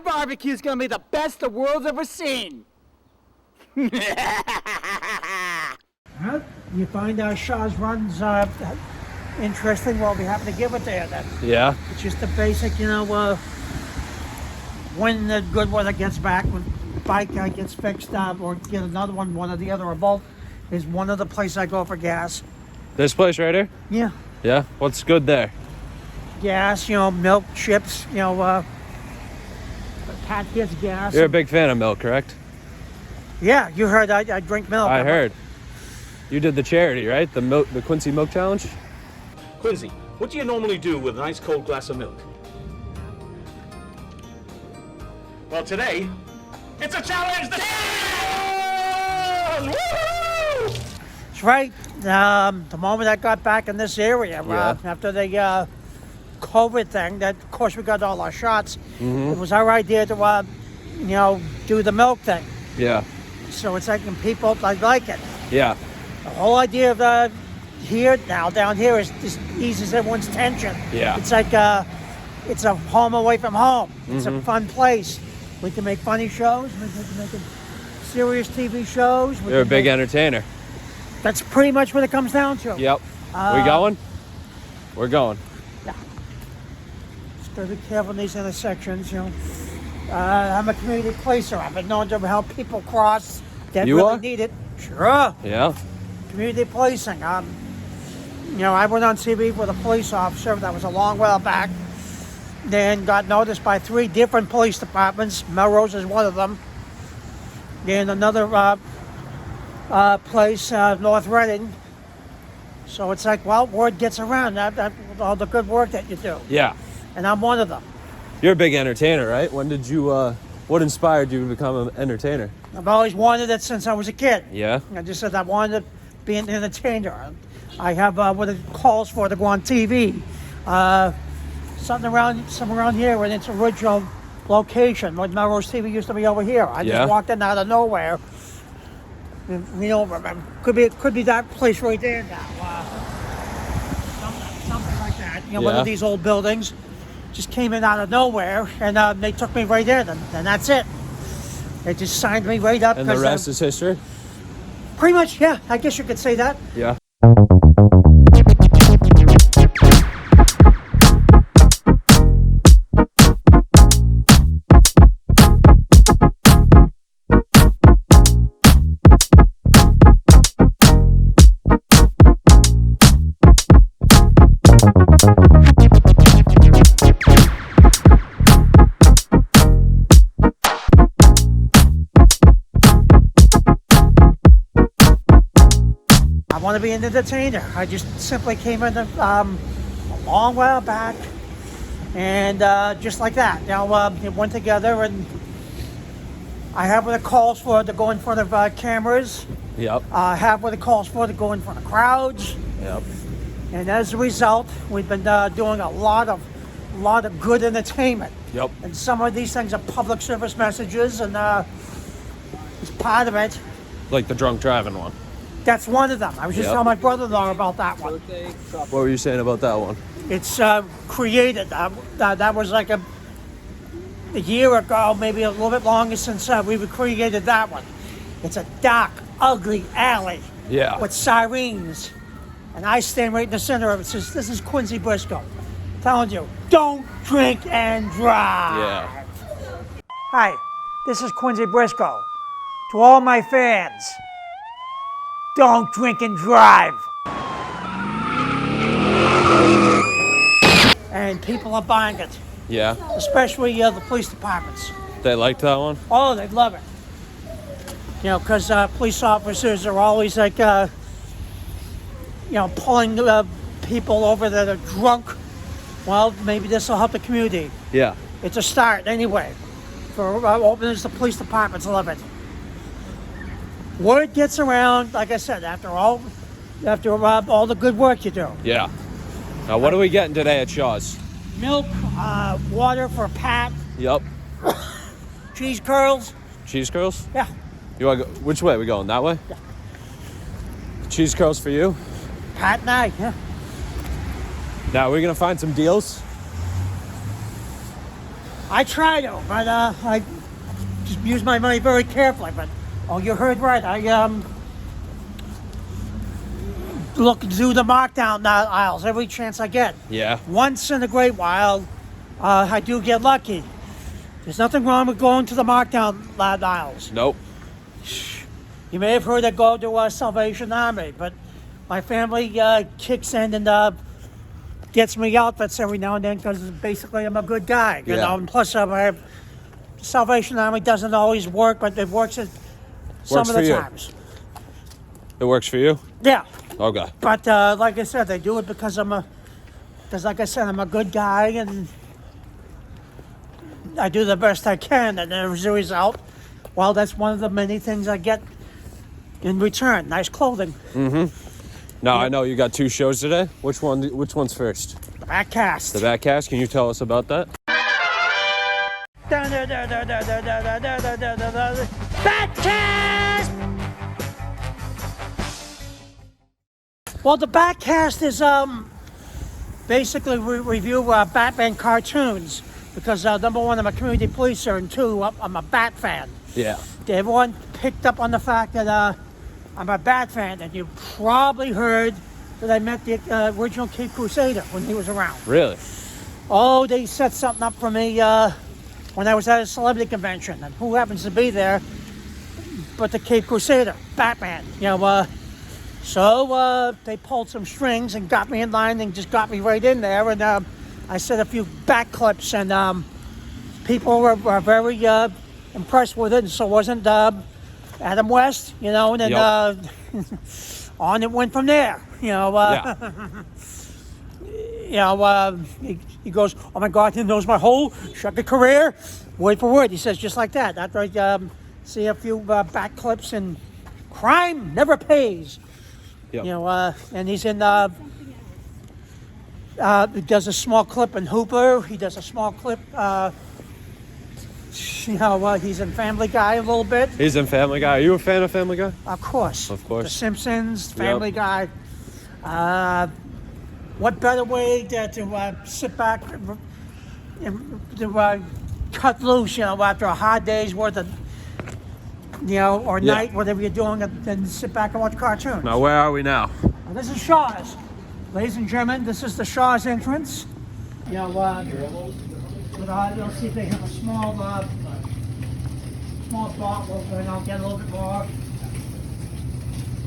barbecue is going to be the best the world's ever seen. You find Shaw's runs interesting, well, we happen to give it there then. Yeah. It's just the basic, when the good weather gets back, when the bike gets fixed or get another one or the other, or both, is one of the places I go for gas. This place right here? Yeah. Yeah? What's good there? Gas, milk, chips, Pat gets gas. You're a big fan of milk, correct? Yeah, you heard I drink milk. I heard. You did the charity, right? The Quincy Milk Challenge? Quincy, what do you normally do with a nice cold glass of milk? Well, today, it's a challenge! Woo! That's right. The moment I got back in this area, after the COVID thing, that of course we got all our shots. It was our idea to, do the milk thing. Yeah. So it's like, and people like it. Yeah. The whole idea of down here is just eases everyone's tension. Yeah. It's like it's a home away from home. It's a fun place. We can make funny shows. We can make serious TV shows. You're a big entertainer. That's pretty much what it comes down to. Yep. We going? We're going. Yeah. Just gotta be careful in these intersections, I'm a community placer. I've been known to help people cross that really need it. Sure. Yeah. Community policing. I went on TV with a police officer. That was a long while back. Then got noticed by 3 different police departments. Melrose is one of them. Then another place, North Reading. So it's like, well, word gets around that all the good work that you do. Yeah. And I'm one of them. You're a big entertainer, right? When did you, what inspired you to become an entertainer? I've always wanted it since I was a kid. Yeah? I just said I wanted to be an entertainer. I have what it calls for to go on TV. Something around here in its original location, when Melrose TV used to be over here. I just walked in out of nowhere. We don't remember. Could be that place right there now. Something like that. One of these old buildings. Just came in out of nowhere, and they took me right there. Then that's it. They just signed me right up. And the rest is history? Pretty much, yeah. I guess you could say that. Yeah. I want to be an entertainer. I just simply came in a long while back, and just like that. Now it went together, and I have what it calls for to go in front of cameras. Yep. I have what it calls for to go in front of crowds. Yep. And as a result, we've been doing a lot of good entertainment. Yep. And some of these things are public service messages, and it's part of it. Like the drunk driving one. That's one of them. I was just telling my brother-in-law about that one. What were you saying about that one? It's created. That was like a year ago, maybe a little bit longer since we created that one. It's a dark, ugly alley. Yeah. With sirens. And I stand right in the center of it. Says, "This is Quincy Brisco. Telling you, don't drink and drive." Yeah. Hi, this is Quincy Brisco. To all my fans, don't drink and drive. And people are buying it. Yeah. Especially the police departments. They liked that one? Oh, they love it. Because police officers are always like, pulling people over that are drunk. Well, maybe this will help the community. Yeah. It's a start anyway. For openers, the police departments love it. Word gets around, like I said, after all the good work you do. Yeah. Now, what are we getting today at Shaw's? Milk, water for Pat. Yep. Cheese curls. Cheese curls? Yeah. You want to go? Which way? Are we going that way? Yeah. Cheese curls for you? Pat and I, yeah. Now, we're going to find some deals. I try to, but I just use my money very carefully. But you heard right. I look through the markdown aisles every chance I get. Yeah. Once in a great while, I do get lucky. There's nothing wrong with going to the markdown aisles. Nope. You may have heard I go to Salvation Army, but my family kicks in and gets me outfits every now and then because basically I'm a good guy. You know, and plus Salvation Army doesn't always work, but it works at some of the times. It works for you? Yeah. Okay. But like I said, they do it because like I said, I'm a good guy and I do the best I can, and as a result, well, that's one of the many things I get in return. Nice clothing. Mm-hmm. Now, I know you got 2 shows today. Which one's first? The back cast. The back cast? Can you tell us about that? Back cast! Well, the back cast is basically review Batman cartoons because number one, I'm a community policer, and 2, I'm a Bat fan. Yeah. Everyone picked up on the fact that I'm a Bat fan, and you probably heard that I met the original Cape Crusader when he was around. Really? Oh, they set something up for me when I was at a celebrity convention, and who happens to be there but the Cape Crusader, Batman. You know, so they pulled some strings and got me in line and just got me right in there, and I said a few back clips, and people were very impressed with it, and so wasn't Adam West, you know, and then on it went from there, you know. You know, he goes, oh my God, he knows my whole checkered career, word for word. He says just like that. After I see a few back clips, and crime never pays. Yep. You know, and he's in, he does a small clip in Hooper. He does a small clip, you know, he's in Family Guy a little bit. He's in Family Guy. Are you a fan of Family Guy? Of course. Of course. The Simpsons, Family Guy. What better way to sit back and to cut loose, you know, after a hard day's worth of, you know, or night, whatever you're doing, than sit back and watch cartoons. Now, where are we now? Well, this is Shaw's. Ladies and gentlemen, this is the Shaw's entrance. You know, you'll see they have a small bottle, and I'll get a little bit more.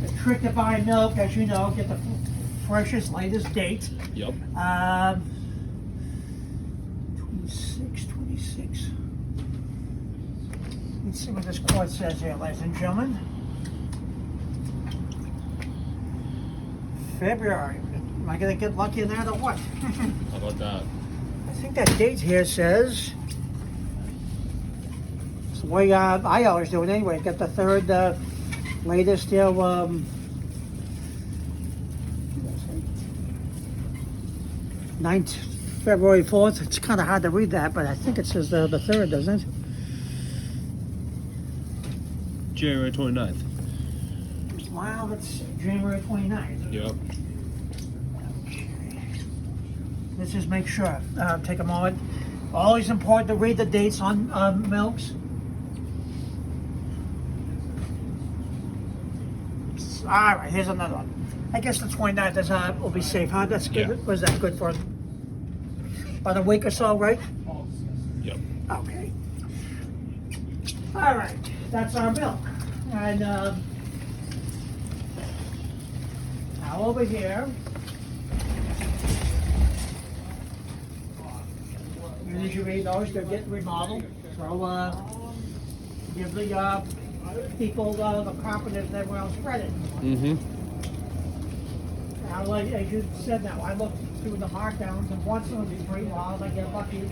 The trick to buy milk, as you know, get the freshest, latest date. Yep. 26. Let's see what this quote says here, ladies and gentlemen. February. Am I going to get lucky in that or what? How about that? I think that date here says, it's the way I always do it anyway, get the third latest, you know, 9th, February 4th. It's kind of hard to read that, but I think it says the 3rd, doesn't it? January 29th. Wow, it's January 29th. Yep. Okay. Let's just make sure. Take a moment. Always important to read the dates on milks. All right, here's another one. I guess the 29th will be safe, huh? That's good. Yeah. Was that good for about a week or so, right? Yep. Okay. All right, that's our milk. And now over here, as you may know, they're getting remodeled. So give the people, the carpenters and everyone else credit. Mm-hmm. Now, like, as you said now, I look through the markdowns, and once in a great while, I get lucky,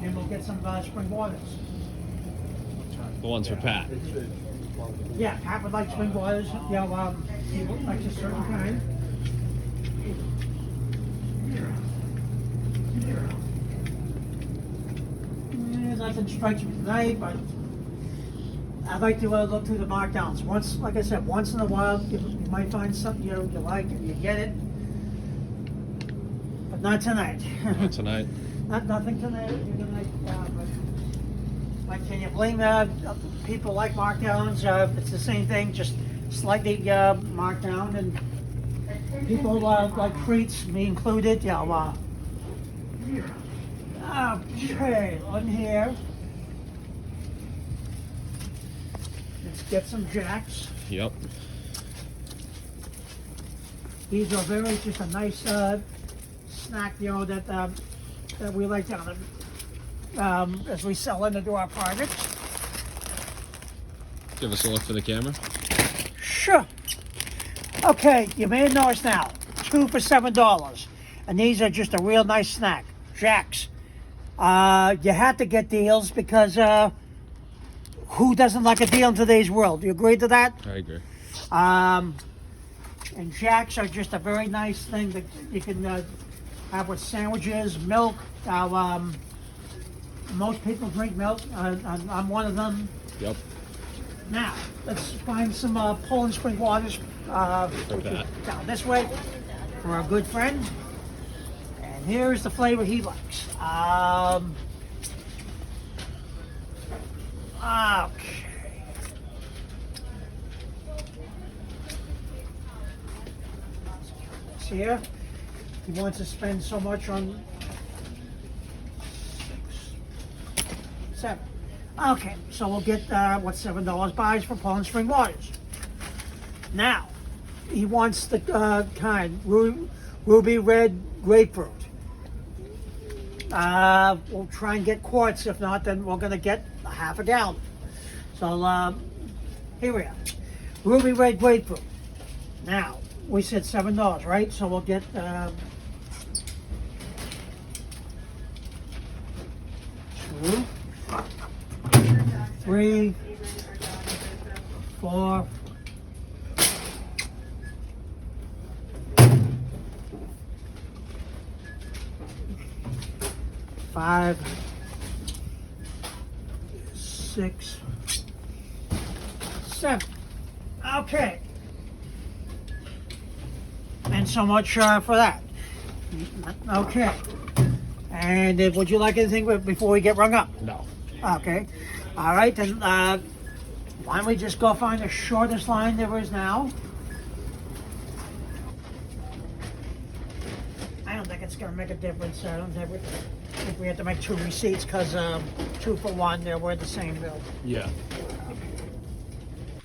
and we'll get some spring waters. The ones for Pat. Yeah, Pat would like spring waters. You know, he likes a certain kind. Nothing strikes me tonight, but I'd like to look through the markdowns. Once, like I said, once in a while, you might find something you like and you get it, but not tonight. Not tonight. Nothing tonight. You're gonna, but can you blame people like markdowns? It's the same thing, just slightly marked down, and people like treats, me included. Yeah. Okay, on here. Let's get some jacks. Yep. These are just a nice snack, that we like to as we sell into our projects. Give us a look for the camera. Sure. Okay, you may have noticed now, 2 for $7, and these are just a real nice snack. Jacks. You have to get deals because who doesn't like a deal in today's world? Do you agree to that? I agree. And Jacks are just a very nice thing that you can have with sandwiches, milk. Most people drink milk. I'm one of them. Yep. Now, let's find some Poland spring waters down this way for our good friend. And here's the flavor he likes. Okay. See here? He wants to spend so much on 6, 7. Okay, so we'll get what $7 buys for Poland spring waters. Now, he wants the kind ruby red grapefruit. We'll try and get quarts. If not, then we're gonna get a half a gallon. So here we are, ruby red grapefruit. Now we said $7, right? So we'll get 2, 3, 4, 5, 6, 7. Okay. And so much for that. Okay. And would you like anything before we get rung up? No. Okay. All right, then why don't we just go find the shortest line there is now? I don't think it's going to make a difference. I don't think we have to make 2 receipts because 2 for 1, they're worth the same bill. Yeah.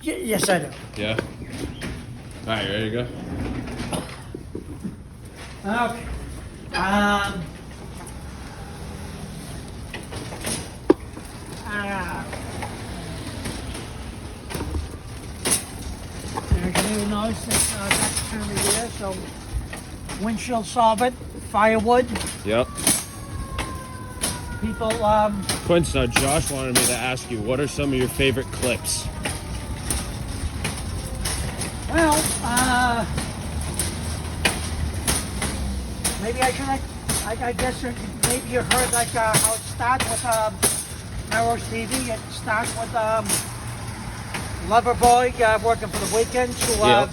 Yes, I do. Yeah. All right, you ready to go? Okay. There's new noise that's currently there, so windshield solvent, firewood. Yep. People, Quincy, now Josh wanted me to ask you, what are some of your favorite clips? well, maybe I should, I guess maybe you heard like how it starts with Melrose TV. It starts with Loverboy working for the weekend. So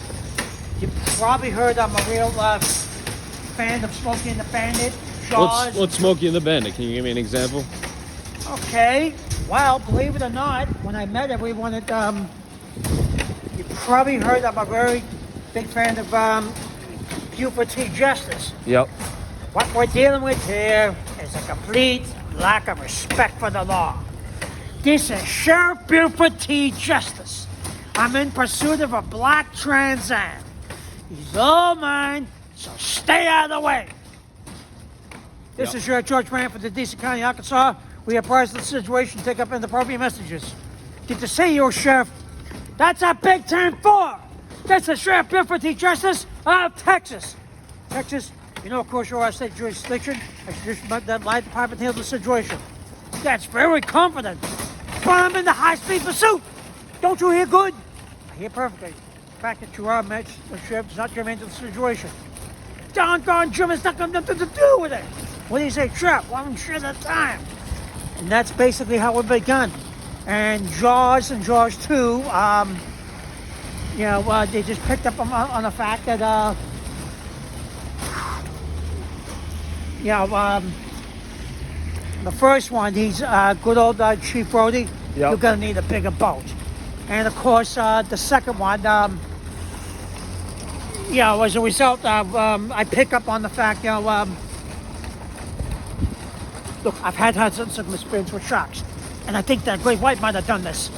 you probably heard I'm a real fan of Smokey and the Bandit. Jaws. What's Smokey and the Bandit? Can you give me an example? Okay. Well, believe it or not, when I met everyone at you probably heard I'm a very big fan of Buford T. Justice. Yep. What we're dealing with here is a complete lack of respect for the law. This is Sheriff Buford T. Justice. I'm in pursuit of a black Trans Am. He's all mine, so stay out of the way. This is Sheriff George Branford of Decent County, Arkansas. We apprise the situation, take up inappropriate messages. Good to see you, Sheriff. That's a big 10-4. This is Sheriff Buford T. Justice of Texas. Texas, you know, of course, you're our state jurisdiction. That light department handles the situation. That's very confident. But I'm in the high-speed pursuit. Don't you hear good? I hear perfectly. The fact that you are a sheriff does not germane to the situation. Doggone German's not got nothing to do with it. What do you say, Sheriff? Well, I'm sure the time. And that's basically how it begun. And Jaws and Jaws 2, they just picked up on the fact that, the first one, he's good old Chief Brody. Yep. You're going to need a bigger boat. And of course, the second one, as a result of, I pick up on the fact, look, I've had some experience with sharks. And I think that Great White might have done this.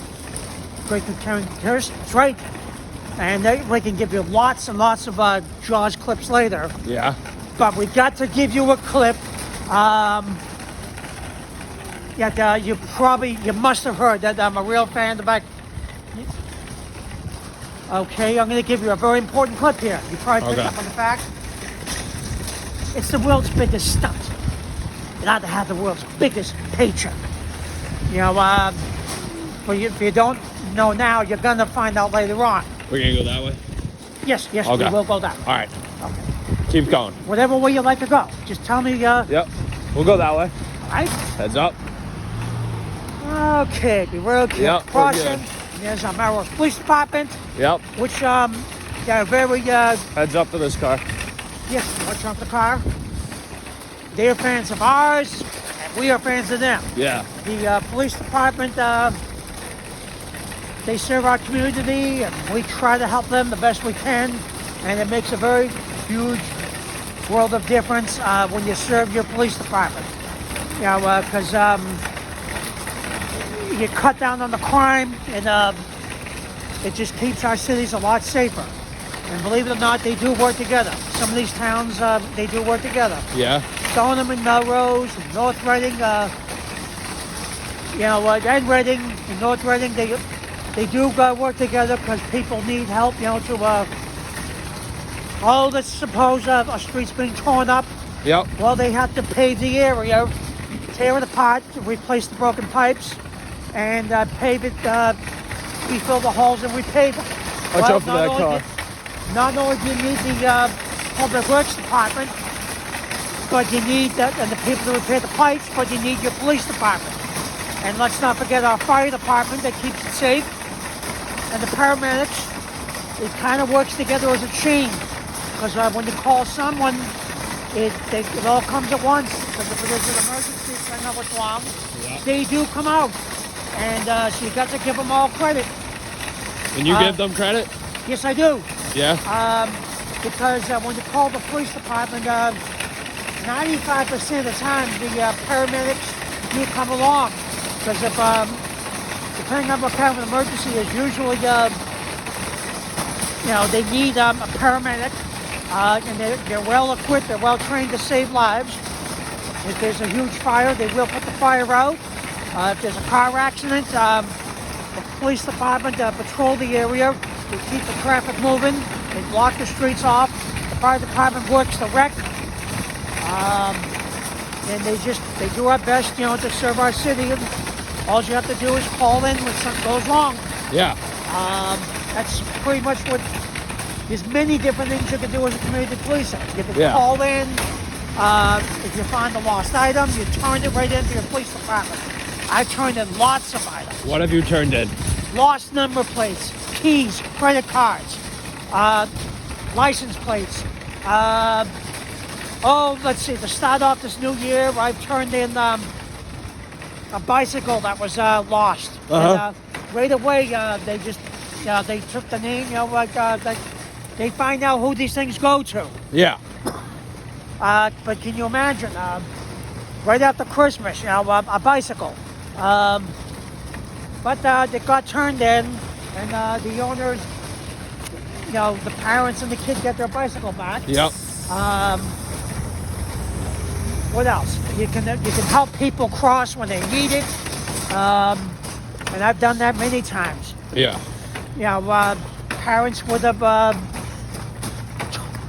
Great Documentarian William, that's right. And we can give you lots and lots of Jaws clips later. Yeah. But we got to give you a clip. You must have heard that I'm a real fan of that. Okay, I'm going to give you a very important clip here. You probably picked up on the fact. It's the world's biggest stunt. It ought to have the world's biggest paycheck. If you don't know now, you're going to find out later on. We're going to go that way? Yes, Okay. we will go that way. All right. Okay. Keep going. Whatever way you like to go. Just tell me. Yep. We'll go that way. All right. Heads up. Okay, be real careful. Yep, we're Crossing. good. There's our Melrose Police Department, Yep. which they're very Heads up to this car. yes, watch out the car. They're fans of ours, and we are fans of them. Yeah. The police department, they serve our community, and we try to help them the best we can, and it makes a very huge world of difference when you serve your police department. Because you cut down on the crime, and it just keeps our cities a lot safer. And believe it or not, they do work together. Some of these towns, they do work together. Yeah. Stoneham and Melrose, and North Reading, and Reading, and North Reading, they do work together because people need help, let's suppose a street's being torn up. Yep. Well, they have to pave the area, tear it apart, replace the broken pipes, and pave it, refill the holes and repave it. Watch out for that car. Not only do you need the Public Works Department, but you need and the people to repair the pipes, but you need your police department. And let's not forget our fire department that keeps it safe. And the paramedics, it kind of works together as a chain. Because when you call someone, it all comes at once. Because if there's an emergency, find out what's wrong, they do come out. And so you got to give them all credit. And you give them credit? Yes, I do. Yeah. Because when you call the police department, 95% of the time the paramedics do come along. Because if, depending on what kind of an emergency is, usually, they need a paramedic, and they're well equipped, they're well trained to save lives. If there's a huge fire, they will put the fire out. If there's a car accident, the police department patrol the area. They keep the traffic moving. They block the streets off. The fire department works the wreck. And they do our best, to serve our city. And all you have to do is call in when something goes wrong. Yeah. That's pretty much what. There's many different things you can do as a community police. You can call in. If you find a lost item, you turn it right into your police department. I've turned in lots of items. What have you turned in? Lost number plates, keys, credit cards, license plates. Let's see. To start off this new year, I've turned in a bicycle that was lost. Uh-huh. And, right away, they took the name. They find out who these things go to. Yeah. But can you imagine? Right after Christmas, a bicycle. But they got turned in, and the owners, the parents and the kid get their bicycle back. Yep. What else? You can help people cross when they need it, and I've done that many times. Yeah. Parents with a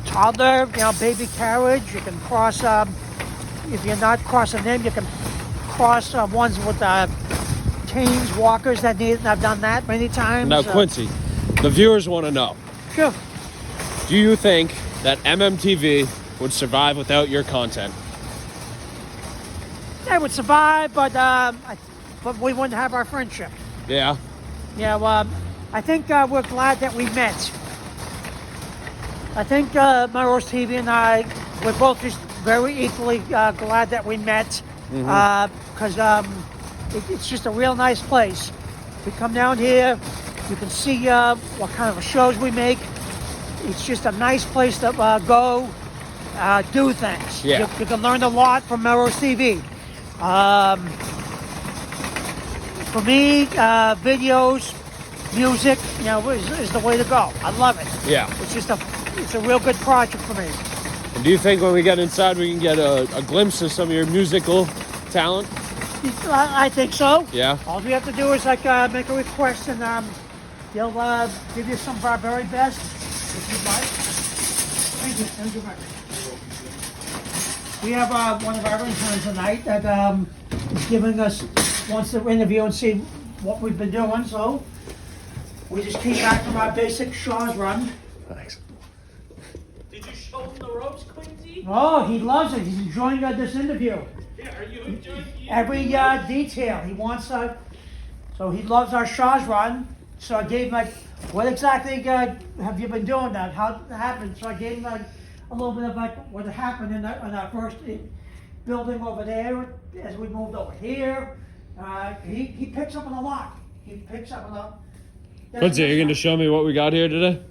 toddler, baby carriage. You can cross. If you're not crossing them, you can cross ones with canes, walkers that need it. And I've done that many times. Now, Quincy, the viewers want to know. Sure. Do you think that MMTV would survive without your content? They would survive, but we wouldn't have our friendship. Yeah. I think we're glad that we met. I think Melrose TV and I, we're both just very equally glad that we met. because it's just a real nice place. We come down here, you can see what kind of shows we make. It's just a nice place to go do things. Yeah. You can learn a lot from Melrose TV. For me, videos, music, is the way to go. I love it. Yeah. It's a real good project for me. And do you think when we get inside we can get a glimpse of some of your musical talent? I think so. Yeah. All we have to do is make a request, and they'll give you some of our very best, if you'd like. Thank you. Thank you very much. We have one of our interns tonight that is giving us, wants to interview and see what we've been doing. So we just came back from our basic Shaw's run. Thanks. Did you show him the ropes, Quincy? Oh, he loves it. He's enjoying this interview. Yeah, are you enjoying it? Every detail. He wants so he loves our Shaw's run. So I gave him what exactly have you been doing that? How it happened? So I gave him a little bit of what happened in our first building over there as we moved over here. He picks up on a lot. He picks up on a lot. Quincy, are you going to show me what we got here today?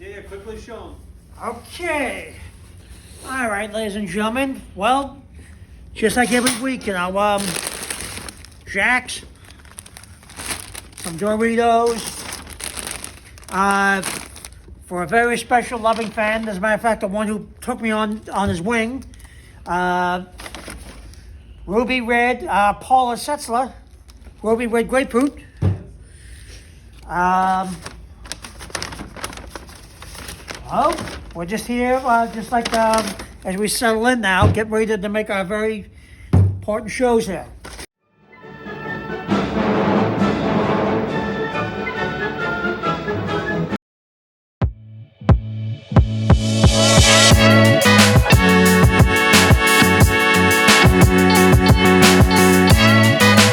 Yeah, quickly show him. Okay. All right, ladies and gentlemen. Well, just like every week, Jack's, some Doritos, for a very special loving fan. As a matter of fact, the one who took me on his wing, Ruby Red, Paula Setzler, Ruby Red Grapefruit. We're just here, just like as we settle in now, get ready to make our very important shows here.